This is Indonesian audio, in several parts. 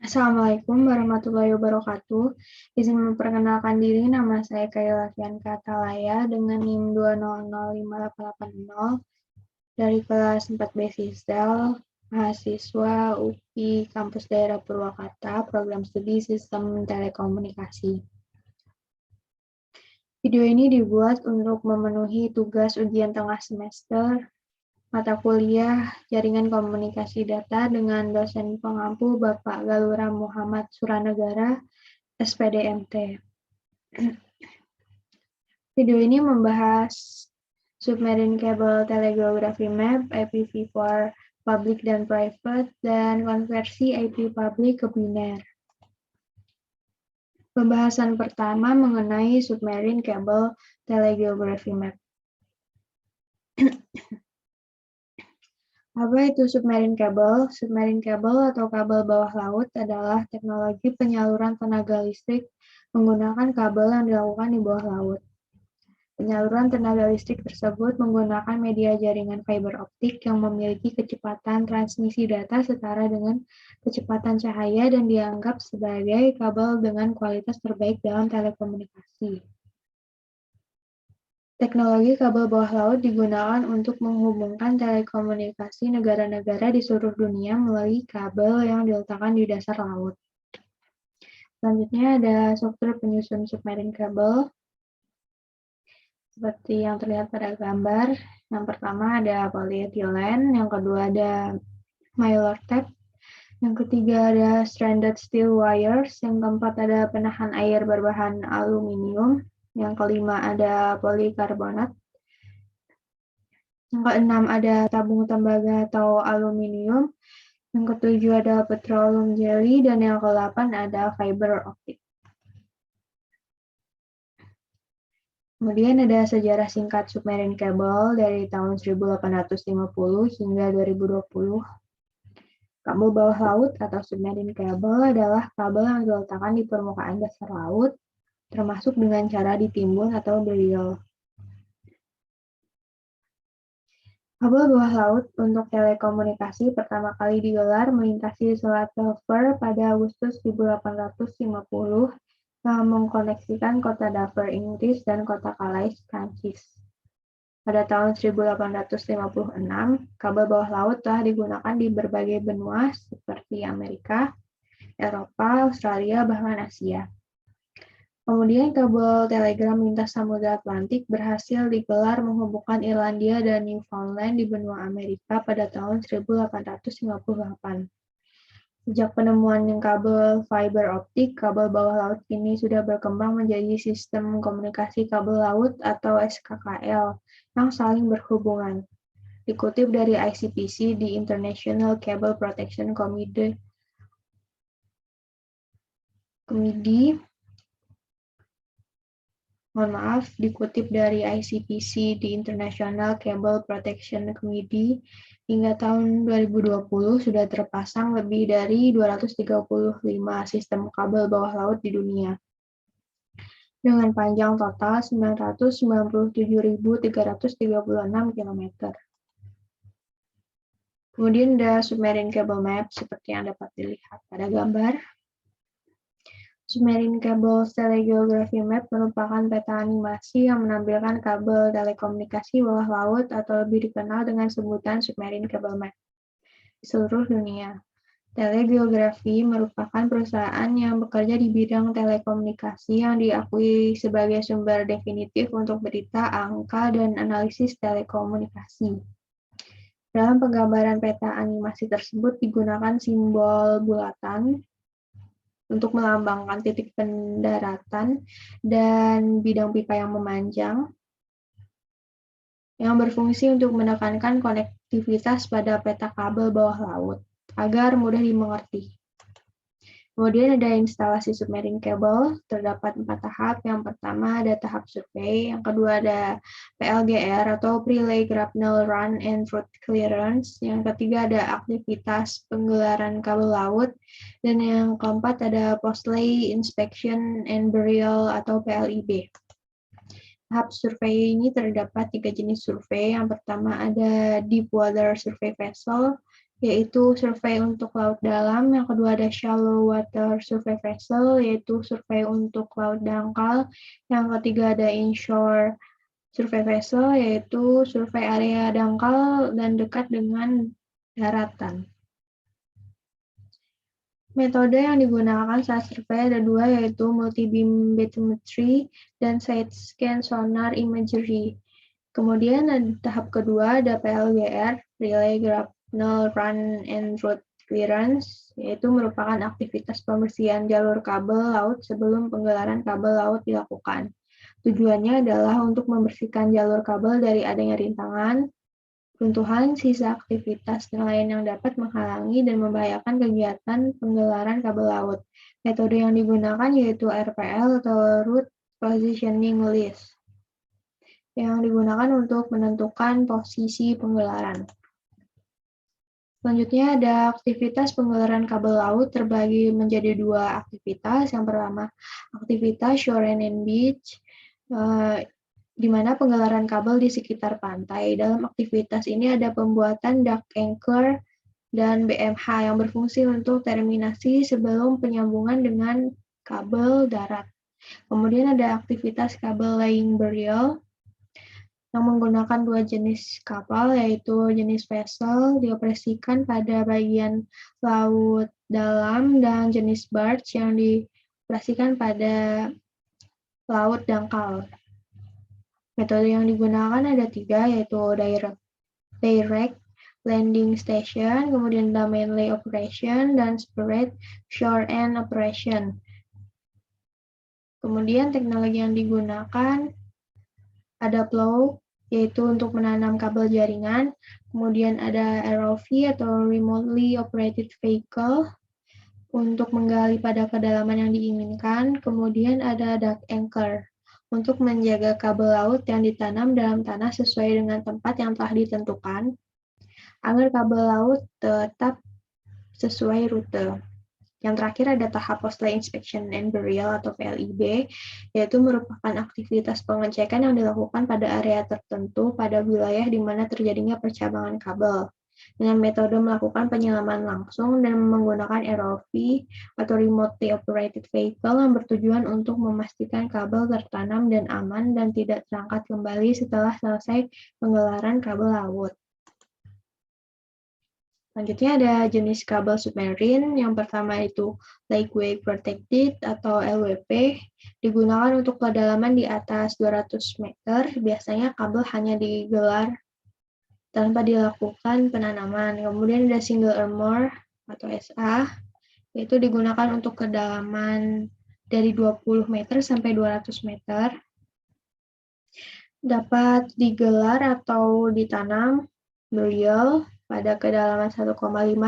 Assalamualaikum warahmatullahi wabarakatuh. Izin memperkenalkan diri, nama saya Kayla Fianka Talaya dengan NIM 2005880 dari kelas 4B Sisdel, mahasiswa UPI Kampus Daerah Purwakarta, Program Studi Sistem Telekomunikasi. Video ini dibuat untuk memenuhi tugas ujian tengah semester mata kuliah Jaringan Komunikasi Data dengan dosen pengampu Bapak Galura Muhammad Suranegara, SPDMT. Video ini membahas Submarine Cable Telegraphy Map, IPv4 Public dan Private, dan konversi IP Public ke biner. Pembahasan pertama mengenai Submarine Cable Telegraphy Map. Apa itu submarine cable? Submarine cable atau kabel bawah laut adalah teknologi penyaluran tenaga listrik menggunakan kabel yang dilakukan di bawah laut. Penyaluran tenaga listrik tersebut menggunakan media jaringan fiber optik yang memiliki kecepatan transmisi data setara dengan kecepatan cahaya dan dianggap sebagai kabel dengan kualitas terbaik dalam telekomunikasi. Teknologi kabel bawah laut digunakan untuk menghubungkan telekomunikasi negara-negara di seluruh dunia melalui kabel yang diletakkan di dasar laut. Selanjutnya ada struktur penyusun submarine cable. Seperti yang terlihat pada gambar. Yang pertama ada polyethylene, yang kedua ada mylar tape, yang ketiga ada stranded steel wires, yang keempat ada penahan air berbahan aluminium, yang kelima ada polikarbonat, yang keenam ada tabung tembaga atau aluminium, yang ketujuh ada petroleum jelly, dan yang kedelapan ada fiber optik. Kemudian ada sejarah singkat submarine cable dari tahun 1850 hingga 2020. Kabel bawah laut atau submarine cable adalah kabel yang diletakkan di permukaan dasar laut, termasuk dengan cara ditimbun atau drill. Kabel bawah laut untuk telekomunikasi pertama kali digelar melintasi Selat Dover pada Agustus 1850 yang mengkoneksikan kota Dover, Inggris dan kota Calais, Prancis. Pada tahun 1856, kabel bawah laut telah digunakan di berbagai benua seperti Amerika, Eropa, Australia, bahkan Asia. Kemudian kabel telegram lintas Samudra Atlantik berhasil digelar menghubungkan Irlandia dan Newfoundland di benua Amerika pada tahun 1858. Sejak penemuan kabel fiber optik, kabel bawah laut kini sudah berkembang menjadi sistem komunikasi kabel laut atau SKKL yang saling berhubungan. Dikutip dari ICPC di International Cable Protection Committee, dikutip dari ICPC di International Cable Protection Committee, hingga tahun 2020 sudah terpasang lebih dari 235 sistem kabel bawah laut di dunia, dengan panjang total 997.336 km. Kemudian ada submarine cable map seperti yang dapat dilihat pada gambar. Submarine Cable Telegraphy Map merupakan peta animasi yang menampilkan kabel telekomunikasi bawah laut atau lebih dikenal dengan sebutan Submarine Cable Map di seluruh dunia. Telegraphy merupakan perusahaan yang bekerja di bidang telekomunikasi yang diakui sebagai sumber definitif untuk berita, angka, dan analisis telekomunikasi. Dalam penggambaran peta animasi tersebut digunakan simbol bulatan untuk melambangkan titik pendaratan dan bidang pipa yang memanjang, yang berfungsi untuk menekankan konektivitas pada peta kabel bawah laut, agar mudah dimengerti. Kemudian ada instalasi submarine cable, terdapat 4 tahap. Yang pertama ada tahap survei, yang kedua ada PLGR atau Pre-lay Grapnel Run and Route Clearance, yang ketiga ada aktivitas penggelaran kabel laut, dan yang keempat ada Post-lay Inspection and Burial atau PLIB. Tahap survei ini terdapat 3 jenis survei. Yang pertama ada Deep Water Survey Vessel, yaitu survei untuk laut dalam. Yang kedua ada shallow water survey vessel, yaitu survei untuk laut dangkal. Yang ketiga ada inshore survey vessel, yaitu survei area dangkal dan dekat dengan daratan. Metode yang digunakan saat survei ada dua, yaitu multi-beam bathymetry dan side-scan sonar imagery. Kemudian tahap kedua ada PLGR, Relay Grapnel Run and Route Clearance, yaitu merupakan aktivitas pembersihan jalur kabel laut sebelum penggelaran kabel laut dilakukan. Tujuannya adalah untuk membersihkan jalur kabel dari adanya rintangan, runtuhan, sisa aktivitas nelayan yang dapat menghalangi dan membahayakan kegiatan penggelaran kabel laut. Metode yang digunakan yaitu RPL atau Route Positioning List, yang digunakan untuk menentukan posisi penggelaran. Selanjutnya ada aktivitas penggelaran kabel laut terbagi menjadi dua aktivitas. Yang pertama, aktivitas shore and beach, di mana penggelaran kabel di sekitar pantai. Dalam aktivitas ini ada pembuatan duck anchor dan BMH yang berfungsi untuk terminasi sebelum penyambungan dengan kabel darat. Kemudian ada aktivitas kabel laying burial yang menggunakan dua jenis kapal, yaitu jenis vessel dioperasikan pada bagian laut dalam dan jenis barge yang dioperasikan pada laut dangkal. Metode yang digunakan ada tiga, yaitu direct landing station, kemudian ada mainlay operation, dan separate shore end operation. Kemudian teknologi yang digunakan ada plow, yaitu untuk menanam kabel jaringan. Kemudian ada ROV atau remotely operated vehicle untuk menggali pada kedalaman yang diinginkan. Kemudian ada duck anchor untuk menjaga kabel laut yang ditanam dalam tanah sesuai dengan tempat yang telah ditentukan, agar kabel laut tetap sesuai rute. Yang terakhir ada tahap post-lay inspection and burial atau PLIB, yaitu merupakan aktivitas pengecekan yang dilakukan pada area tertentu pada wilayah di mana terjadinya percabangan kabel, dengan metode melakukan penyelaman langsung dan menggunakan ROV atau remotely operated vehicle yang bertujuan untuk memastikan kabel tertanam dan aman dan tidak terangkat kembali setelah selesai penggelaran kabel laut. Selanjutnya ada jenis kabel submarine. Yang pertama itu Lake Wave Protected atau LWP, digunakan untuk kedalaman di atas 200 meter. Biasanya kabel hanya digelar tanpa dilakukan penanaman. Kemudian ada Single Armor atau SA, yaitu digunakan untuk kedalaman dari 20 meter sampai 200 meter. Dapat digelar atau ditanam burial pada kedalaman 1,5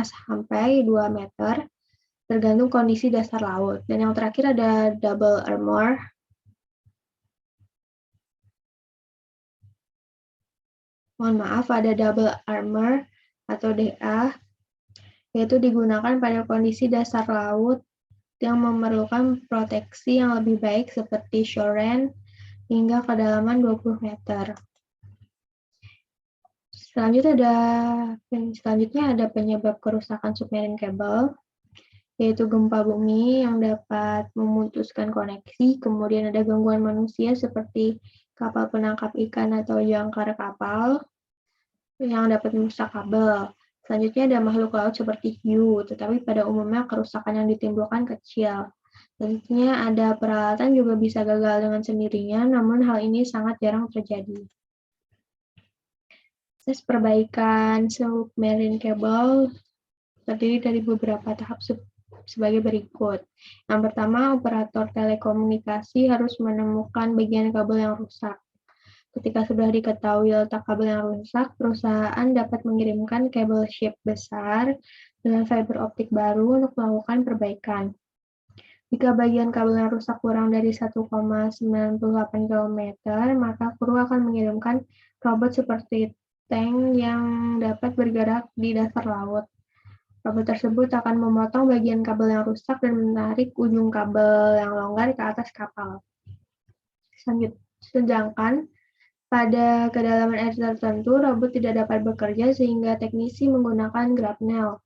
sampai 2 meter, tergantung kondisi dasar laut. Dan yang terakhir ada double armor. Mohon maaf, ada double armor atau DA, yaitu digunakan pada kondisi dasar laut yang memerlukan proteksi yang lebih baik seperti shorend hingga kedalaman 20 meter. Selanjutnya ada penyebab kerusakan submarine cable, yaitu gempa bumi yang dapat memutuskan koneksi, kemudian ada gangguan manusia seperti kapal penangkap ikan atau jangkar kapal yang dapat merusak kabel. Selanjutnya ada makhluk laut seperti hiu, tetapi pada umumnya kerusakan yang ditimbulkan kecil. Selanjutnya ada peralatan juga bisa gagal dengan sendirinya, namun hal ini sangat jarang terjadi. Proses perbaikan submarine cable terdiri dari beberapa tahap sebagai berikut. Yang pertama, operator telekomunikasi harus menemukan bagian kabel yang rusak. Ketika sudah diketahui letak kabel yang rusak, perusahaan dapat mengirimkan kabel ship besar dengan fiber optik baru untuk melakukan perbaikan. Jika bagian kabel yang rusak kurang dari 1,98 km, maka kru akan mengirimkan robot seperti tank yang dapat bergerak di dasar laut. Robot tersebut akan memotong bagian kabel yang rusak dan menarik ujung kabel yang longgar ke atas kapal. Sedangkan Pada kedalaman air tertentu, robot tidak dapat bekerja sehingga teknisi menggunakan grapnel.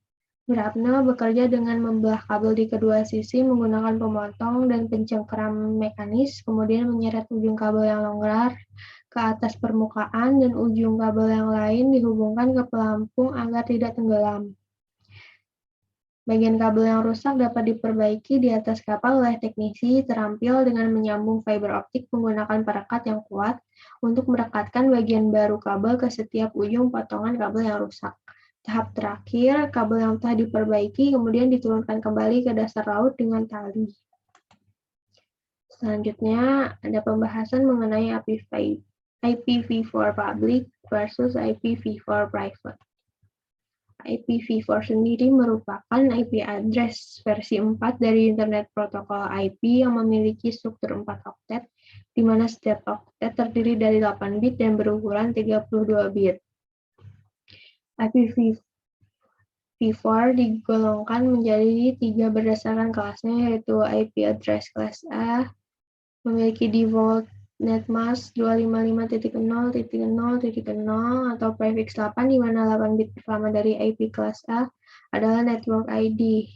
Grapnel bekerja dengan membelah kabel di kedua sisi menggunakan pemotong dan pencengkeram mekanis, kemudian menyeret ujung kabel yang longgar ke atas permukaan dan ujung kabel yang lain dihubungkan ke pelampung agar tidak tenggelam. Bagian kabel yang rusak dapat diperbaiki di atas kapal oleh teknisi terampil dengan menyambung fiber optik menggunakan perekat yang kuat untuk merekatkan bagian baru kabel ke setiap ujung potongan kabel yang rusak. Tahap terakhir, kabel yang telah diperbaiki kemudian diturunkan kembali ke dasar laut dengan tali. Selanjutnya, ada pembahasan mengenai IPv4 public versus IPv4 private. IPv4 sendiri merupakan IP address versi 4 dari Internet Protocol IP yang memiliki struktur 4 oktet, di mana setiap oktet terdiri dari 8 bit dan berukuran 32 bit. IPv4 digolongkan menjadi 3 berdasarkan kelasnya, yaitu IP address kelas A, memiliki default netmask 255.0.0.0 atau prefix 8, di mana 8 bit pertama dari IP kelas A adalah network ID.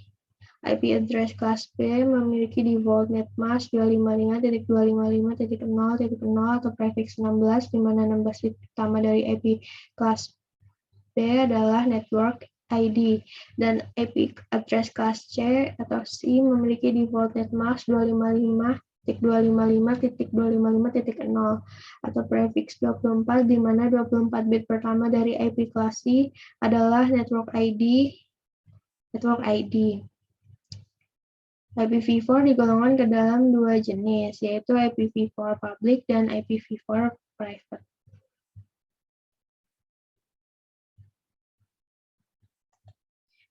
IP address kelas B memiliki default netmask 255.255.0.0 atau prefix 16, di mana 16 bit pertama dari IP kelas B adalah network ID, dan IP address kelas C atau C memiliki default netmask 255.255.255.0 atau prefix 24, di mana 24 bit pertama dari IP kelas C adalah network ID. IPv4 digolongkan ke dalam 2 jenis, yaitu IPv4 public dan IPv4 private.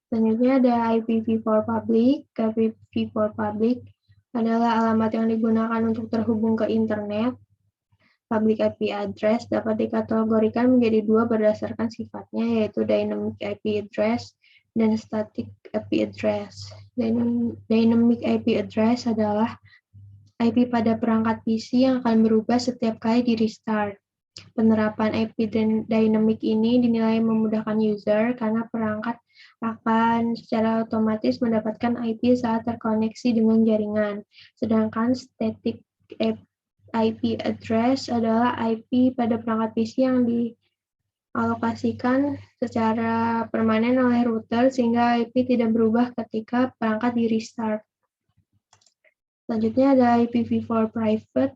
Selanjutnya ada IPv4 public. IPv4 public adalah alamat yang digunakan untuk terhubung ke internet. Public IP address dapat dikategorikan menjadi 2 berdasarkan sifatnya, yaitu dynamic IP address dan static IP address. Dynamic IP address adalah IP pada perangkat PC yang akan berubah setiap kali di restart. Penerapan IP dynamic ini dinilai memudahkan user karena perangkat akan secara otomatis mendapatkan IP saat terkoneksi dengan jaringan. Sedangkan static IP address adalah IP pada perangkat PC yang dialokasikan secara permanen oleh router sehingga IP tidak berubah ketika perangkat di restart. Selanjutnya ada IPv4 private,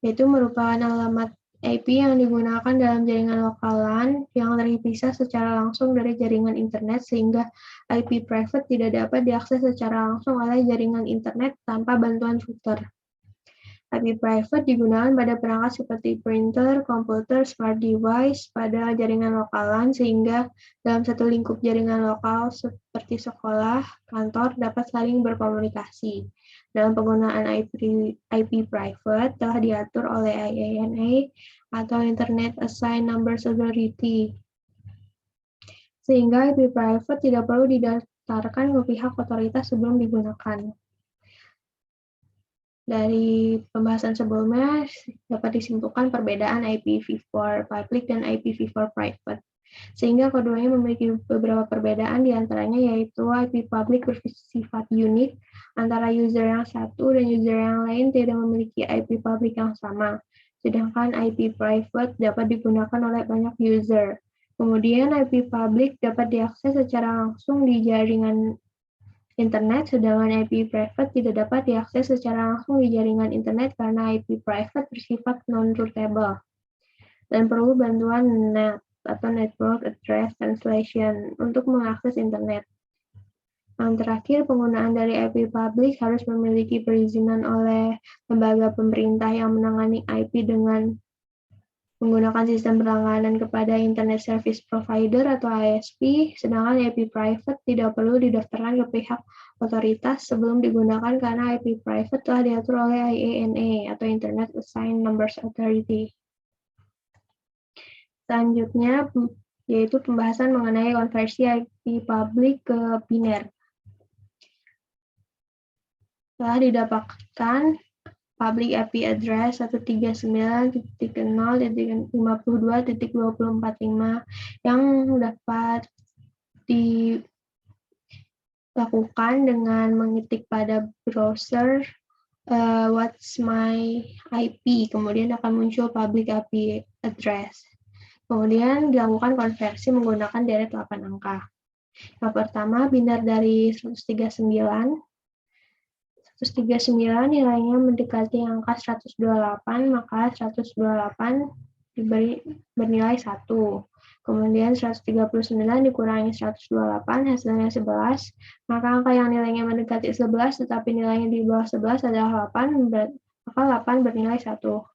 yaitu merupakan alamat IP yang digunakan dalam jaringan lokal LAN yang terpisah secara langsung dari jaringan internet, sehingga IP private tidak dapat diakses secara langsung oleh jaringan internet tanpa bantuan router. IP private digunakan pada perangkat seperti printer, komputer, smart device pada jaringan lokal LAN, sehingga dalam satu lingkup jaringan lokal seperti sekolah, kantor dapat saling berkomunikasi. Dalam penggunaan IP private telah diatur oleh IANA atau Internet Assigned Numbers Authority, sehingga IP private tidak perlu didaftarkan ke pihak otoritas sebelum digunakan. Dari pembahasan sebelumnya dapat disimpulkan perbedaan IPv4 public dan IPv4 private, sehingga keduanya memiliki beberapa perbedaan, diantaranya yaitu IP public bersifat unik antara user yang satu dan user yang lain tidak memiliki IP public yang sama, sedangkan IP private dapat digunakan oleh banyak user. Kemudian IP public dapat diakses secara langsung di jaringan internet, sedangkan IP private tidak dapat diakses secara langsung di jaringan internet karena IP private bersifat non-routable dan perlu bantuan NAT atau Network Address Translation untuk mengakses internet. Yang terakhir, penggunaan dari IP public harus memiliki perizinan oleh lembaga pemerintah yang menangani IP dengan menggunakan sistem berlangganan kepada Internet Service Provider atau ISP, sedangkan IP private tidak perlu didaftarkan ke pihak otoritas sebelum digunakan karena IP private telah diatur oleh IANA atau Internet Assigned Numbers Authority. Selanjutnya yaitu pembahasan mengenai konversi IP public ke biner. Telah didapatkan public IP address 139.0.52.2045 yang dapat dilakukan dengan mengetik pada browser what's my IP, kemudian akan muncul public IP address. Kemudian dilakukan konversi menggunakan deret 8 angka. Yang pertama, binar dari 139. 139 nilainya mendekati angka 128, maka 128 bernilai 1. Kemudian 139 dikurangi 128, hasilnya 11. Maka angka yang nilainya mendekati 11, tetapi nilainya di bawah 11 adalah 8, maka 8 bernilai 1.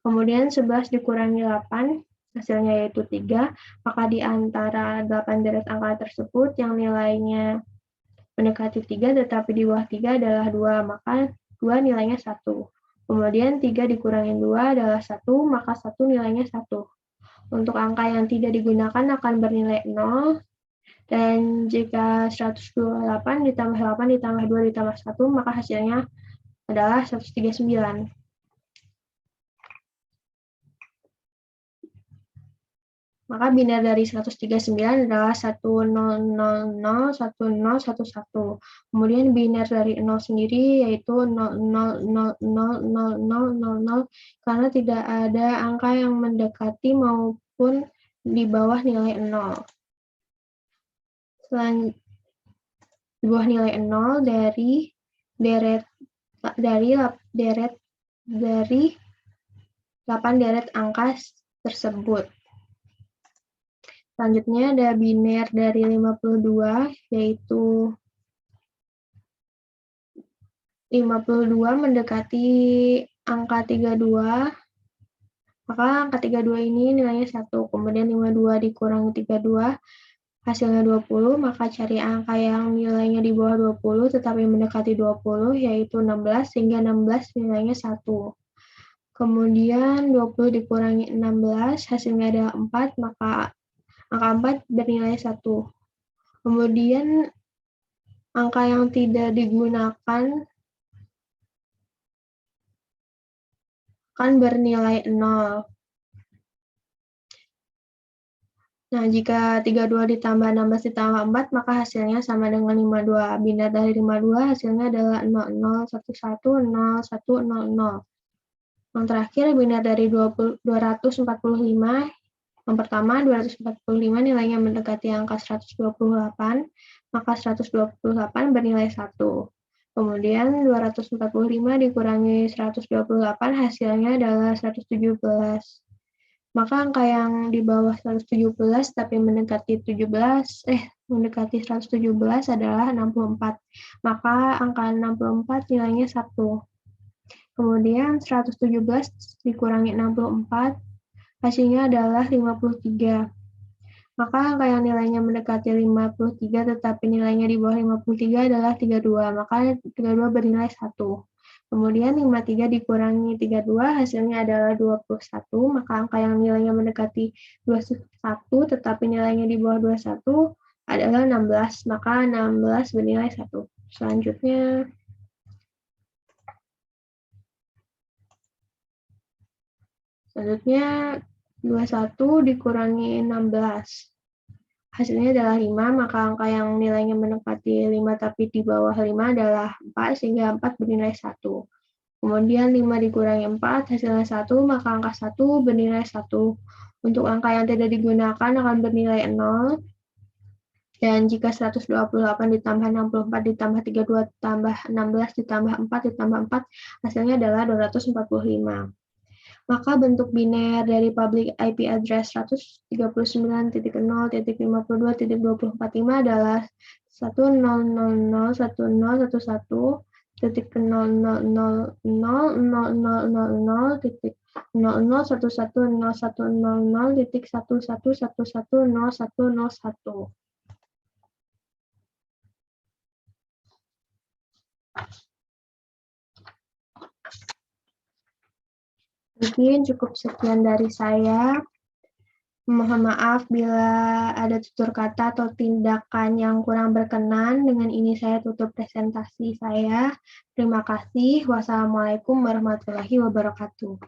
Kemudian 11 dikurangi 8, hasilnya yaitu 3, maka di antara 8 deret angka tersebut yang nilainya mendekati 3 tetapi di bawah 3 adalah 2, maka 2 nilainya 1. Kemudian 3 dikurangi 2 adalah 1, maka 1 nilainya 1. Untuk angka yang tidak digunakan akan bernilai 0, dan jika 128 ditambah 8 ditambah 2 ditambah 1, maka hasilnya adalah 139. Maka binar dari 139 adalah 10001011. Kemudian binar dari 0 sendiri yaitu 00000000 karena tidak ada angka yang mendekati maupun di bawah nilai 0. Selain di bawah nilai 0 dari deret 8 deret angka tersebut. Selanjutnya ada biner dari 52, yaitu 52 mendekati angka 32, maka angka 32 ini nilainya 1, kemudian 52 dikurangi 32, hasilnya 20, maka cari angka yang nilainya di bawah 20 tetapi mendekati 20, yaitu 16, sehingga 16 nilainya 1. Kemudian 20 dikurangi 16, hasilnya adalah 4, maka angka 4 bernilai 1. Kemudian angka yang tidak digunakan akan bernilai 0. Nah, jika 32 ditambah 16 ditambah 4, maka hasilnya sama dengan 52. Binar dari 52 hasilnya adalah 00110100. Yang terakhir, binar dari 245. Yang pertama, 245 nilainya mendekati angka 128, maka 128 bernilai 1. Kemudian 245 dikurangi 128, hasilnya adalah 117. Maka angka yang di bawah 117 tapi mendekati 117 adalah 64. Maka angka 64 nilainya 1. Kemudian 117 dikurangi 64, hasilnya adalah 53. Maka angka yang nilainya mendekati 53 tetapi nilainya di bawah 53 adalah 32. Maka 32 bernilai 1. Kemudian 53 dikurangi 32 hasilnya adalah 21. Maka angka yang nilainya mendekati 21 tetapi nilainya di bawah 21 adalah 16. Maka 16 bernilai 1. Selanjutnya Selanjutnya 21 dikurangi 16. Hasilnya adalah 5, maka angka yang nilainya mendekati 5 tapi di bawah 5 adalah 4, sehingga 4 bernilai 1. Kemudian 5 dikurangi 4, hasilnya 1, maka angka 1 bernilai 1. Untuk angka yang tidak digunakan akan bernilai 0. Dan jika 128 ditambah 64 ditambah 32 ditambah 16 ditambah 4 ditambah 4, hasilnya adalah 245. Maka bentuk biner dari public IP address 139.0.52.2045 adalah 100.000.000.000.000.000.000.001.000.001.001. Mungkin cukup sekian dari saya. Mohon maaf bila ada tutur kata atau tindakan yang kurang berkenan. Dengan ini saya tutup presentasi saya. Terima kasih. Wassalamualaikum warahmatullahi wabarakatuh.